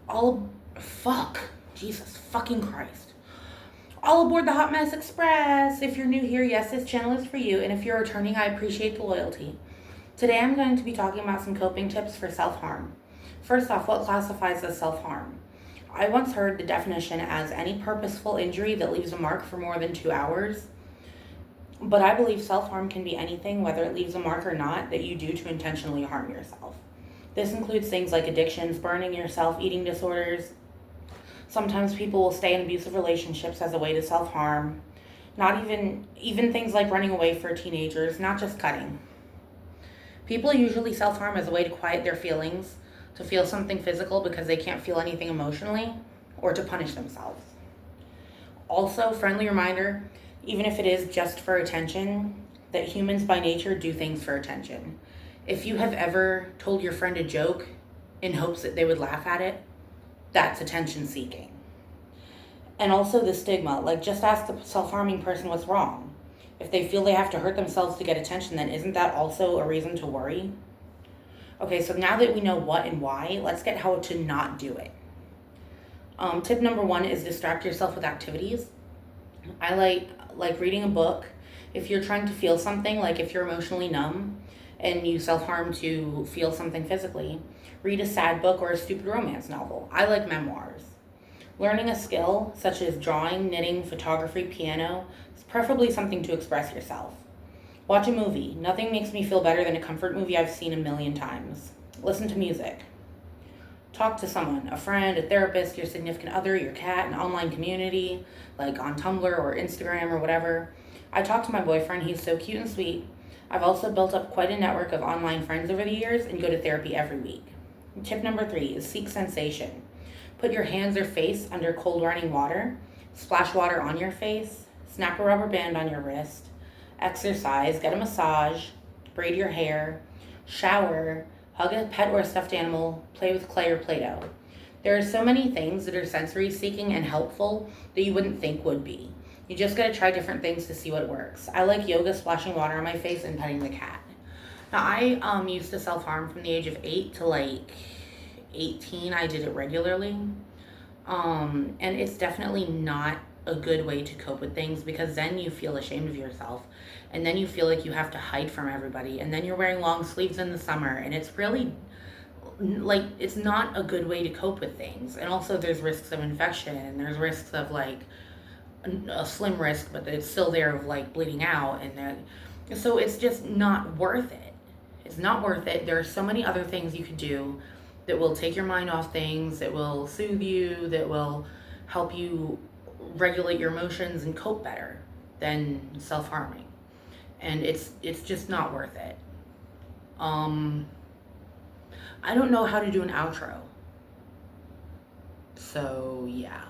All, fuck, Jesus fucking Christ. All aboard the Hot Mess Express. If you're new here, yes, this channel is for you. And if you're returning, I appreciate the loyalty. Today I'm going to be talking about some coping tips for self-harm. First off, what classifies as self-harm? I once heard the definition as any purposeful injury that leaves a mark for more than 2 hours. But I believe self-harm can be anything, whether it leaves a mark or not, that you do to intentionally harm yourself. This includes things like addictions, burning yourself, eating disorders. Sometimes people will stay in abusive relationships as a way to self-harm. Not even things like running away for teenagers, not just cutting. People usually self-harm as a way to quiet their feelings, to feel something physical because they can't feel anything emotionally, or to punish themselves. Also, friendly reminder, even if it is just for attention, that humans by nature do things for attention. If you have ever told your friend a joke in hopes that they would laugh at it, that's attention seeking. And also the stigma, like just ask the self-harming person what's wrong. If they feel they have to hurt themselves to get attention, then isn't that also a reason to worry? Okay, so now that we know what and why, let's get how to not do it. Tip number 1 is distract yourself with activities. I like reading a book. If you're trying to feel something, like if you're emotionally numb and you self-harm to feel something physically, read a sad book or a stupid romance novel. I like memoirs. Learning a skill, such as drawing, knitting, photography, piano, is preferably something to express yourself. Watch a movie. Nothing makes me feel better than a comfort movie I've seen a million times. Listen to music. Talk to someone, a friend, a therapist, your significant other, your cat, an online community, like on Tumblr or Instagram or whatever. I talk to my boyfriend. He's so cute and sweet. I've also built up quite a network of online friends over the years and go to therapy every week. Tip number 3 is seek sensation. Put your hands or face under cold running water, splash water on your face, snap a rubber band on your wrist, exercise, get a massage, braid your hair, shower, hug a pet or a stuffed animal, play with clay or Play-Doh. There are so many things that are sensory seeking and helpful that you wouldn't think would be. You just gotta try different things to see what works. I like yoga, splashing water on my face, and petting the cat. Now I used to self-harm from the age of 8 to like 18. I did it regularly. And it's definitely not a good way to cope with things, because then you feel ashamed of yourself, and then you feel like you have to hide from everybody, and then you're wearing long sleeves in the summer, and it's really like, it's not a good way to cope with things. And also there's risks of infection, and there's risks of like a slim risk, but it's still there, of like bleeding out, and then so it's just not worth it. It's not worth it. There are so many other things you could do that will take your mind off things, that will soothe you, that will help you regulate your emotions and cope better than self-harming. And it's just not worth it. I don't know how to do an outro. So yeah.